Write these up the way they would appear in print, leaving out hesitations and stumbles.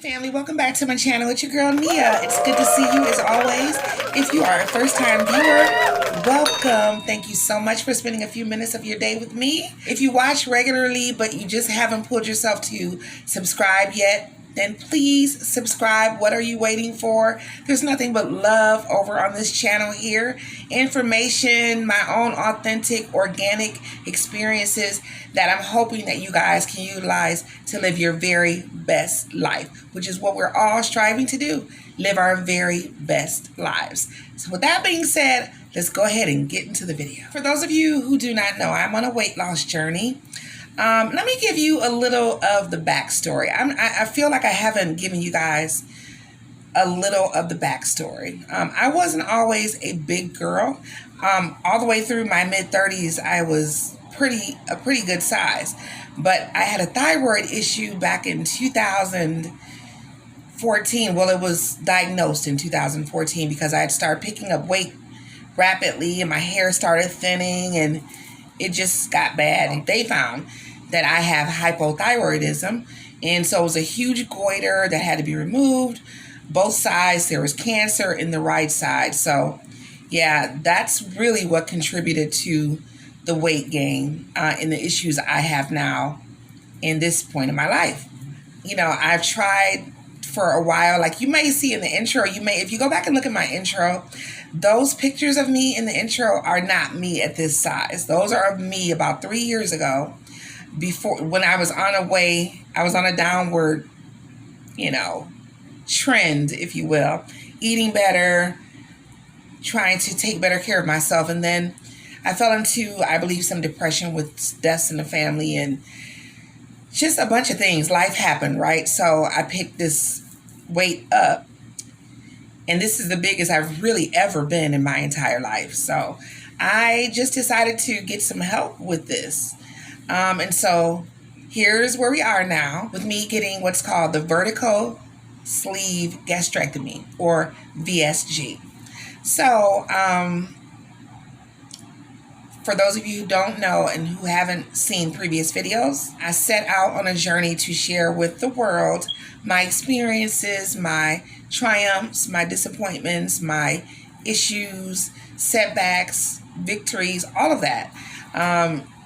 Family, welcome back to my channel. It's your girl Nia. It's good to see you as always. If you are a first-time viewer, welcome. Thank you so much for spending a few minutes of your day with me. If you watch regularly but you just haven't pulled yourself to subscribe yet, then please subscribe. What are you waiting for? There's nothing but love over on this channel here. Information, my own authentic, organic experiences that I'm hoping that you guys can utilize to live your very best life, which is what we're all striving to do, live our very best lives. So with that being said, let's go ahead and get into the video. For those of you who do not know, I'm on a weight loss journey. Let me give you a little of the backstory. I feel like I haven't given you guys a little of the backstory. I wasn't always a big girl. All the way through my mid-30s, I was a pretty good size. But I had a thyroid issue back in 2014. Well, it was diagnosed in 2014 because I had started picking up weight rapidly and my hair started thinning and it just got bad. And they found that I have hypothyroidism, and so it was a huge goiter that had to be removed. Both sides, there was cancer in the right side. So yeah, that's really what contributed to the weight gain and the issues I have now in this point in my life. You know, I've tried for a while, like you may see in the intro, if you go back and look at my intro, those pictures of me in the intro are not me at this size. Those are of me about 3 years ago, before, when I was on a downward, trend, if you will, eating better, trying to take better care of myself. And then I fell into, I believe, some depression with deaths in the family and just a bunch of things. Life happened, right? So I picked this weight up, and this is the biggest I've really ever been in my entire life. So I just decided to get some help with this. And so here's where we are now with me getting what's called the vertical sleeve gastrectomy, or VSG. So for those of you who don't know and who haven't seen previous videos, I set out on a journey to share with the world my experiences, my triumphs, my disappointments, my issues, setbacks, victories, all of that.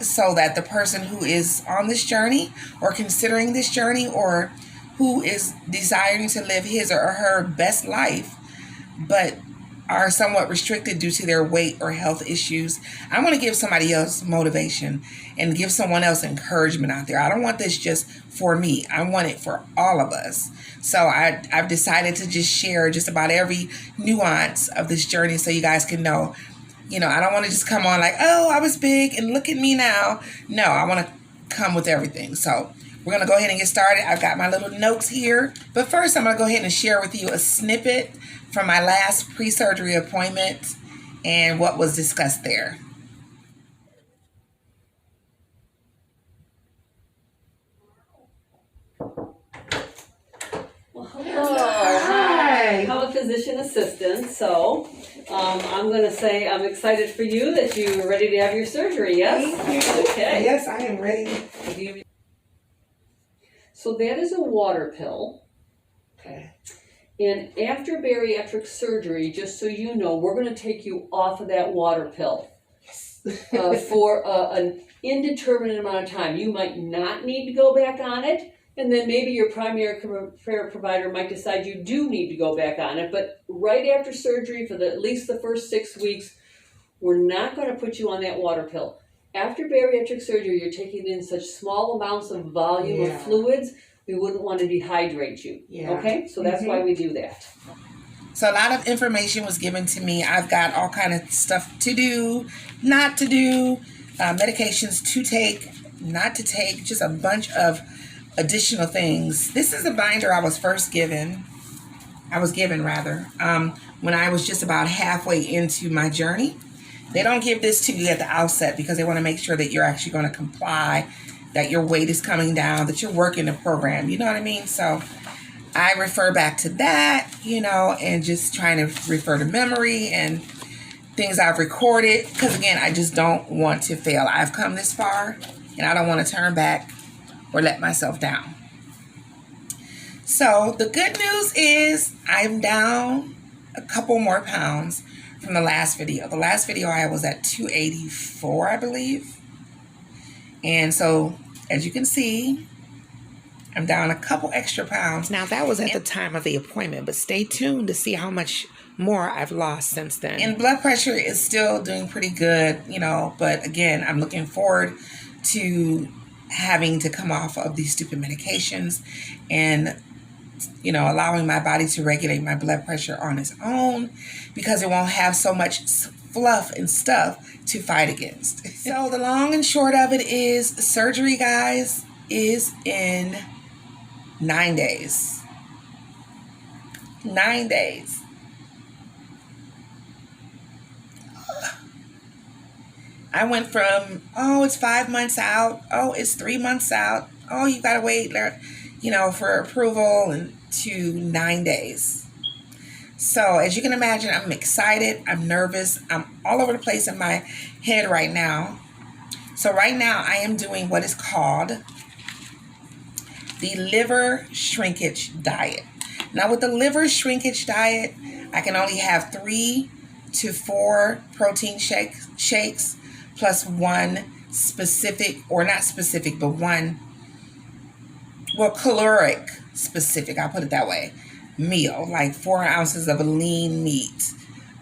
So that the person who is on this journey or considering this journey or who is desiring to live his or her best life but are somewhat restricted due to their weight or health issues, I want to give somebody else motivation and give someone else encouragement out there. I don't want this just for me. I want it for all of us. So I've decided to just share just about every nuance of this journey so you guys can know. I don't want to just come on like, oh, I was big and look at me now. No, I want to come with everything. So we're going to go ahead and get started. I've got my little notes here. But first, I'm going to go ahead and share with you a snippet from my last pre-surgery appointment and what was discussed there. Well, hello. Hi. I'm a physician assistant, so I'm going to say I'm excited for you that you're ready to have your surgery, yes? Thank you. Okay. Yes, I am ready. So that is a water pill. Okay. And after bariatric surgery, just so you know, we're going to take you off of that water pill. Yes. For an indeterminate amount of time. You might not need to go back on it. And then maybe your primary care provider might decide you do need to go back on it. But right after surgery, for at least the first 6 weeks, we're not going to put you on that water pill. After bariatric surgery, you're taking in such small amounts of volume of fluids, we wouldn't want to dehydrate you. Yeah. Okay? So that's why we do that. So a lot of information was given to me. I've got all kind of stuff to do, not to do, medications to take, not to take, just a bunch of additional things. This is a binder I was first given when I was just about halfway into my journey. They don't give this to you at the outset because they want to make sure that you're actually going to comply, that your weight is coming down, that you're working the program. You know what I mean? So I refer back to that, and just trying to refer to memory and things I've recorded. Because again, I just don't want to fail. I've come this far and I don't want to turn back or let myself down. So the good news is I'm down a couple more pounds from the last video. The last video I was at 284, I believe. And so as you can see, I'm down a couple extra pounds. Now that was at the time of the appointment, but stay tuned to see how much more I've lost since then. And blood pressure is still doing pretty good, but again, I'm looking forward to having to come off of these stupid medications and allowing my body to regulate my blood pressure on its own, because it won't have so much fluff and stuff to fight against. So the long and short of it is, surgery, guys, is in 9 days. 9 days. I went from, it's 5 months out. It's 3 months out. You gotta wait, for approval, and to 9 days. So as you can imagine, I'm excited. I'm nervous. I'm all over the place in my head right now. So right now I am doing what is called the liver shrinkage diet. Now with the liver shrinkage diet, I can only have 3 to 4 protein shakes plus one specific, or not specific, but one, caloric specific, I'll put it that way, meal, like 4 ounces of a lean meat,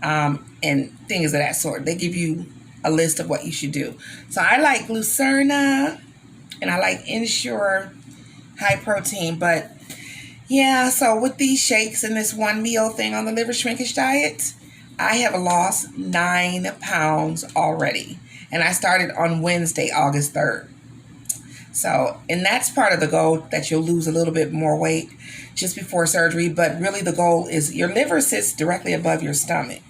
and things of that sort. They give you a list of what you should do. So I like Glucerna and I like Ensure high protein, but yeah, so with these shakes and this one meal thing on the liver shrinkage diet, I have lost 9 pounds already. And I started on Wednesday, August 3rd. So, and that's part of the goal, that you'll lose a little bit more weight just before surgery. But really the goal is, your liver sits directly above your stomach.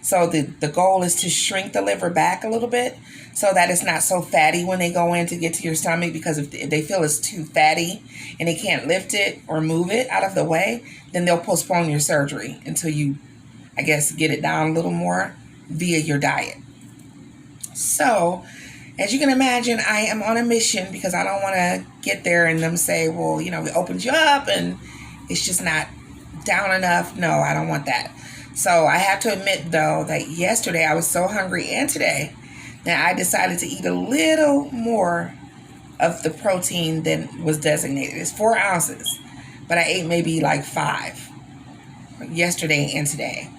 So the goal is to shrink the liver back a little bit so that it's not so fatty when they go in to get to your stomach. Because if they feel it's too fatty and they can't lift it or move it out of the way, then they'll postpone your surgery until you, I guess, get it down a little more via your diet. So as you can imagine, I am on a mission, because I don't want to get there and them say, well, we opened you up and it's just not down enough. No, I don't want that. So I have to admit, though, that yesterday I was so hungry, and today, that I decided to eat a little more of the protein than was designated. It's 4 ounces, but I ate maybe like 5 yesterday and today.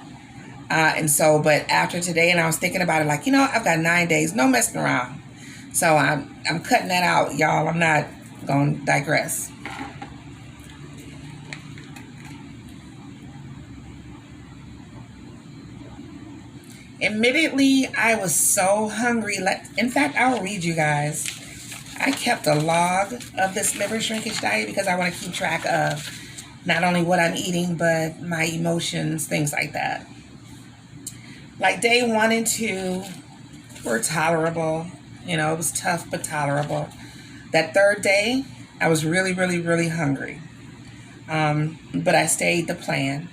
But after today, and I was thinking about it, like, I've got 9 days, no messing around. So I'm cutting that out, y'all. I'm not going to digress. Admittedly, I was so hungry. In fact, I'll read you guys. I kept a log of this liver shrinkage diet because I want to keep track of not only what I'm eating, but my emotions, things like that. Like day 1 and 2 were tolerable. It was tough, but tolerable. That 3rd day, I was really, really, really hungry. But I stayed the plan.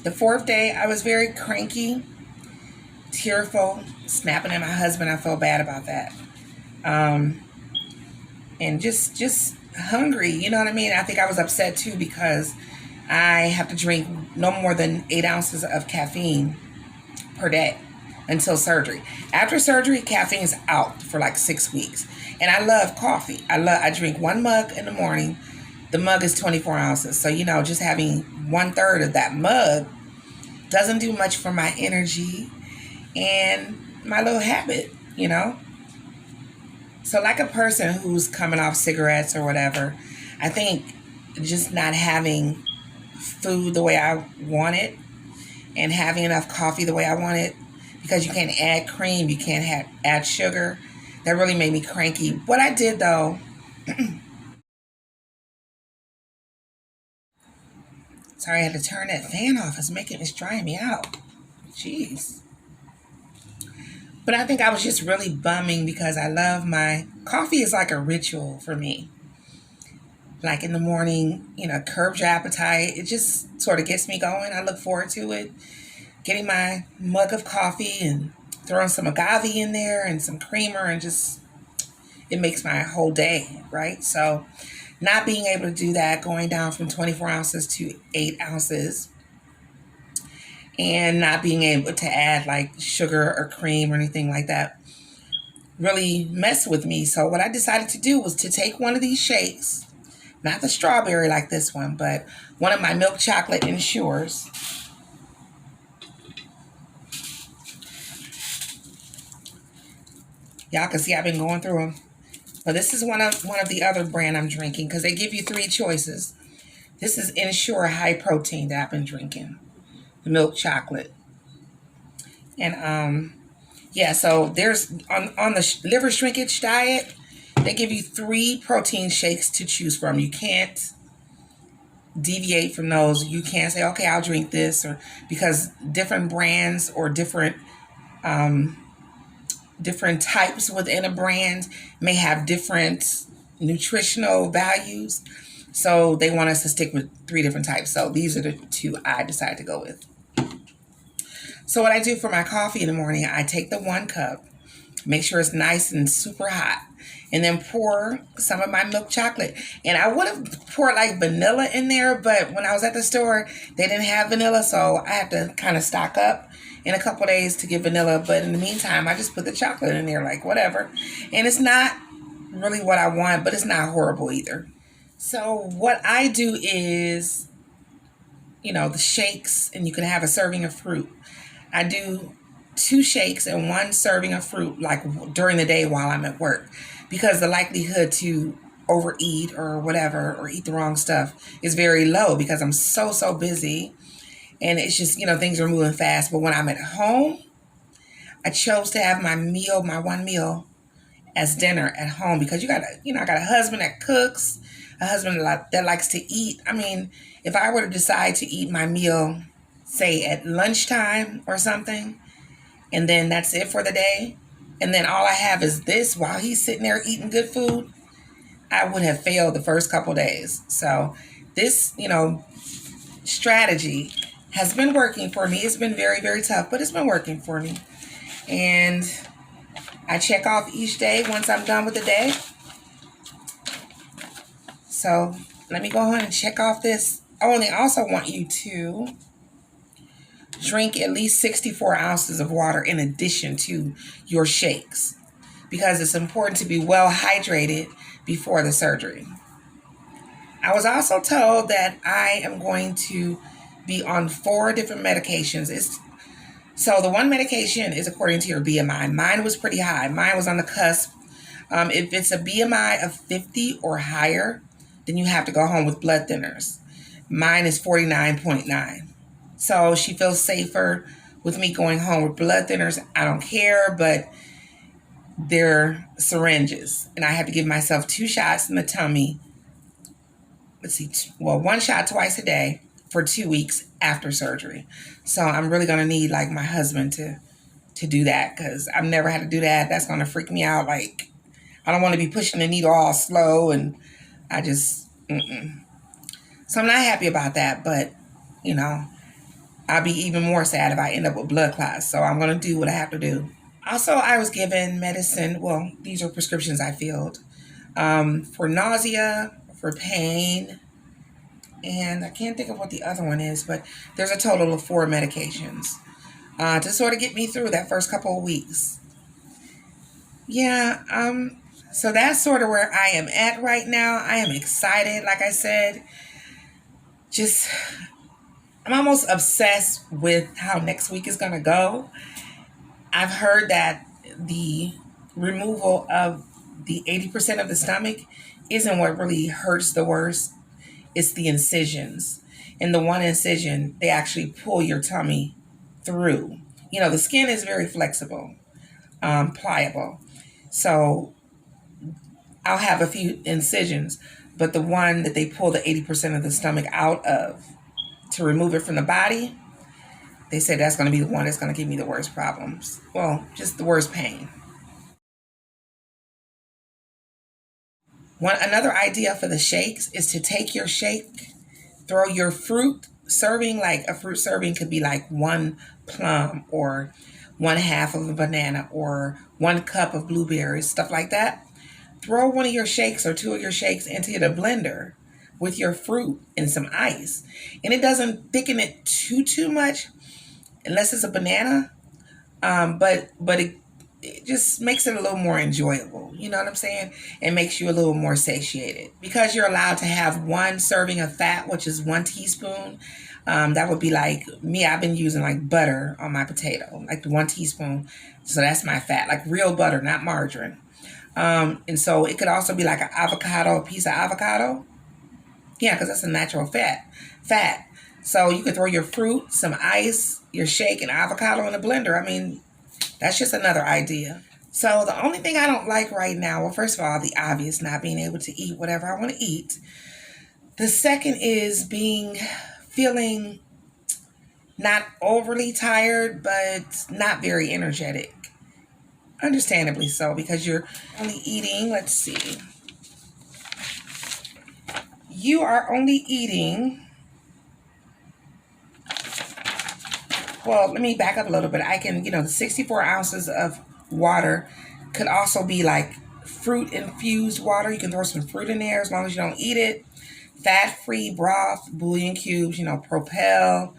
The 4th day, I was very cranky, tearful, snapping at my husband. I felt bad about that. And just hungry, you know what I mean? I think I was upset too, because I have to drink no more than 8 ounces of caffeine per day until surgery. After surgery, caffeine is out for like 6 weeks. And I love coffee. I drink 1 mug in the morning. The mug is 24 ounces. So, just having 1/3 of that mug doesn't do much for my energy and my little habit, So like a person who's coming off cigarettes or whatever, I think just not having food the way I want it and having enough coffee the way I want it, because you can't add cream, you can't add sugar, that really made me cranky. What I did, though, Sorry, I had to turn that fan off. It's drying me out. Jeez. But I think I was just really bumming because I love my coffee is like a ritual for me. Like in the morning, curbs your appetite. It just sort of gets me going. I look forward to it. Getting my mug of coffee and throwing some agave in there and some creamer and just, it makes my whole day, right? So not being able to do that, going down from 24 ounces to 8 ounces, and not being able to add like sugar or cream or anything like that really messed with me. So what I decided to do was to take one of these shakes, not the strawberry like this one, but one of my milk chocolate Ensures. Y'all can see I've been going through them. But this is one of the other brand I'm drinking because they give you 3 choices. This is Ensure High Protein that I've been drinking, the milk chocolate. And yeah, so there's on the liver shrinkage diet, they give you 3 protein shakes to choose from. You can't deviate from those. You can't say, okay, I'll drink this, or because different brands or different types within a brand may have different nutritional values. So they want us to stick with 3 different types. So these are the 2 I decided to go with. So what I do for my coffee in the morning, I take the 1 cup, make sure it's nice and super hot, and then pour some of my milk chocolate. And I would have poured like vanilla in there, but when I was at the store, they didn't have vanilla, so I had to kind of stock up in a couple days to get vanilla. But in the meantime, I just put the chocolate in there, like whatever. And it's not really what I want, but it's not horrible either. So what I do is, the shakes, and you can have a serving of fruit. I do 2 shakes and 1 serving of fruit, like during the day while I'm at work, because the likelihood to overeat or whatever, or eat the wrong stuff, is very low because I'm so busy. And it's just, things are moving fast. But when I'm at home, I chose to have my 1 meal as dinner at home because I got a husband that cooks, a husband that likes to eat. I mean, if I were to decide to eat my meal, say at lunchtime or something, and then that's it for the day, and then all I have is this while he's sitting there eating good food, I would have failed the first couple days. So this, strategy has been working for me. It's been very, very tough, but it's been working for me. And I check off each day once I'm done with the day. So let me go ahead and check off this. I also want you to drink at least 64 ounces of water in addition to your shakes, because it's important to be well hydrated before the surgery. I was also told that I am going to be on 4 different medications. So the 1 medication is according to your BMI. Mine was pretty high. Mine was on the cusp. If it's a BMI of 50 or higher, then you have to go home with blood thinners. Mine is 49.9. So she feels safer with me going home with blood thinners. I don't care, but they're syringes. And I have to give myself 2 shots in the tummy. 1 shot twice a day for 2 weeks after surgery. So I'm really going to need like my husband to do that, because I've never had to do that. That's going to freak me out. Like, I don't want to be pushing the needle all slow, and I just, So I'm not happy about that, but, I'll be even more sad if I end up with blood clots. So I'm going to do what I have to do. Also, I was given medicine. Well, these are prescriptions I filled for nausea, for pain, and I can't think of what the other one is, but there's a total of 4 medications to sort of get me through that first couple of weeks. Yeah, so that's sort of where I am at right now. I am excited, like I said. I'm almost obsessed with how next week is going to go. I've heard that the removal of the 80% of the stomach isn't what really hurts the worst. It's the incisions. In the 1 incision, they actually pull your tummy through. The skin is very flexible, pliable. So I'll have a few incisions, but the one that they pull the 80% of the stomach out of to remove it from the body, they said that's going to be the one that's going to give me the worst problems. Well, just the worst pain. Another idea for the shakes is to take your shake, throw your fruit serving, like a fruit serving could be like 1 plum or 1/2 of a banana or 1 cup of blueberries, stuff like that. Throw one of your shakes or 2 of your shakes into the blender with your fruit and some ice. And it doesn't thicken it too much unless it's a banana. But it just makes it a little more enjoyable. You know what I'm saying? It makes you a little more satiated. Because you're allowed to have 1 serving of fat, which is 1 teaspoon. That would be like me. I've been using like butter on my potato, like the 1 teaspoon. So that's my fat, like real butter, not margarine. And so it could also be like an avocado, a piece of avocado. Yeah, because that's a natural fat. So you could throw your fruit, some ice, your shake, and avocado in a blender. I mean, that's just another idea. So the only thing I don't like right now, well, first of all, the obvious, not being able to eat whatever I want to eat. The second is feeling not overly tired, but not very energetic. Understandably so, because you're only eating, let's see. You are only eating, well, let me back up a little bit. I can, the 64 ounces of water could also be like fruit infused water. You can throw some fruit in there as long as you don't eat it. Fat-free broth, bouillon cubes, Propel,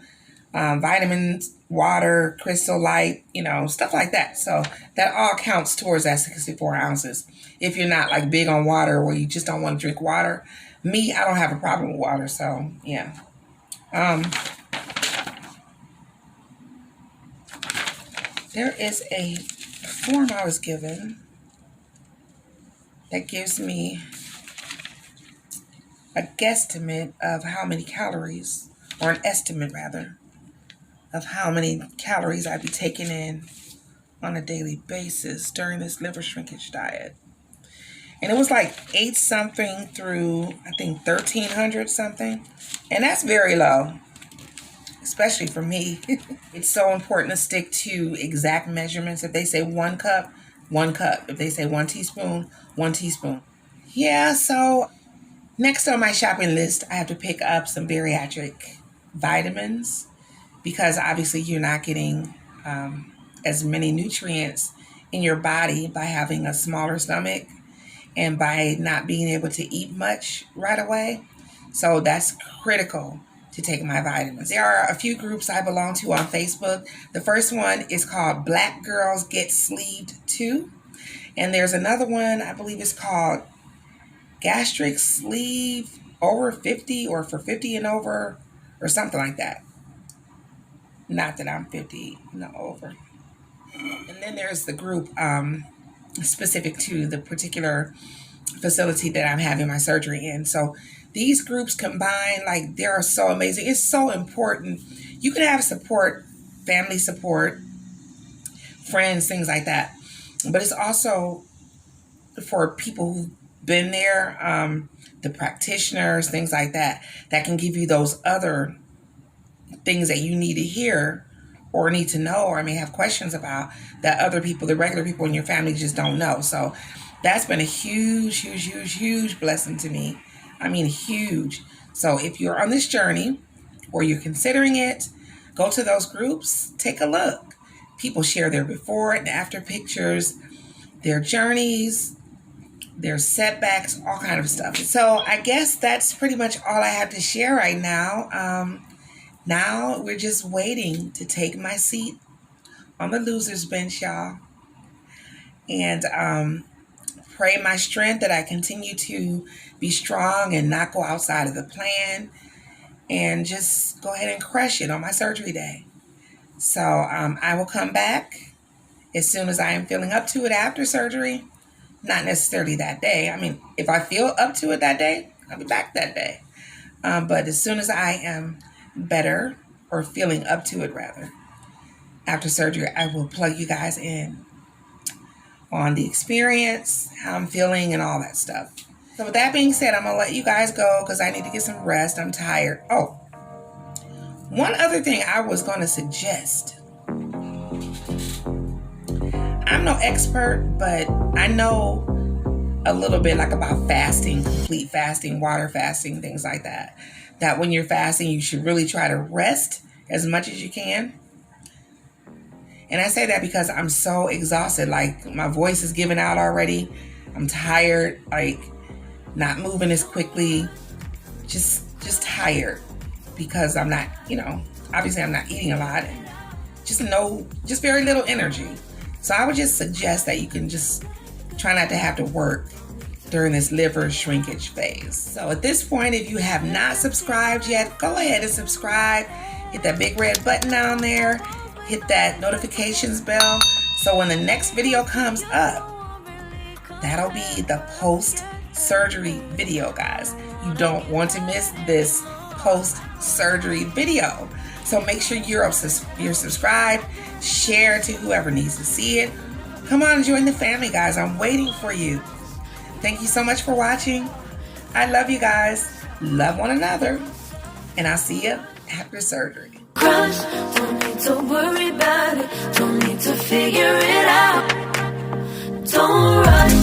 vitamins, water, Crystal Light, stuff like that. So that all counts towards that 64 ounces. If you're not like big on water or you just don't want to drink water. Me, I don't have a problem with water, so yeah. There is a form I was given that gives me a guesstimate of how many calories, or an estimate rather, of how many calories I'd be taking in on a daily basis during this liver shrinkage diet. And it was like 8 something through, I think, 1,300 something. And that's very low, especially for me. It's so important to stick to exact measurements. If they say 1 cup, 1 cup. If they say 1 teaspoon, 1 teaspoon. Yeah, so next on my shopping list, I have to pick up some bariatric vitamins because obviously you're not getting as many nutrients in your body by having a smaller stomach and by not being able to eat much right away. So that's critical to take my vitamins. There are a few groups I belong to on Facebook. The first one is called Black Girls Get Sleeved Too. And there's another one, I believe it's called Gastric Sleeve Over 50 or for 50 and over or something like that. Not that I'm 50, no, over. And then there's the group specific to the particular facility that I'm having my surgery in. So these groups combine, like, they are so amazing. It's so important. You can have support, family support, friends, things like that. But it's also for people who've been there, the practitioners, things like that, that can give you those other things that you need to hear or need to know or may have questions about that other people, the regular people in your family, just don't know. So that's been a huge blessing to me. I mean, huge. So if you're on this journey or you're considering it, go to those groups, take a look. People share their before and after pictures, their journeys, their setbacks, all kind of stuff. So I guess that's pretty much all I have to share right now. Now we're just waiting to take my seat on the loser's bench, y'all. And pray my strength that I continue to be strong and not go outside of the plan. And just go ahead and crush it on my surgery day. So I will come back as soon as I am feeling up to it after surgery. Not necessarily that day. I mean, if I feel up to it that day, I'll be back that day. But as soon as I am better, or feeling up to it rather, after surgery, I will plug you guys in on the experience, how I'm feeling, and all that stuff. So with that being said, I'm going to let you guys go because I need to get some rest. I'm tired. Oh, One other thing I was going to suggest. I'm no expert, but I know a little bit like about fasting, complete fasting, water fasting, things like that. That when you're fasting, you should really try to rest as much as you can. And I say that because I'm so exhausted. Like, my voice is giving out already. I'm tired, like not moving as quickly. Just tired because I'm not, obviously I'm not eating a lot. Just very little energy. So I would just suggest that you can just try not to have to work during this liver shrinkage phase. So at this point, if you have not subscribed yet, go ahead and subscribe. Hit that big red button down there. Hit that notifications bell. So when the next video comes up, that'll be the post-surgery video, guys. You don't want to miss this post-surgery video. So make sure you're subscribed, share to whoever needs to see it. Come on, join the family, guys. I'm waiting for you. Thank you so much for watching. I love you guys. Love one another. And I'll see you after surgery. Crush, don't need to worry about it. Don't need to figure it out. Don't rush.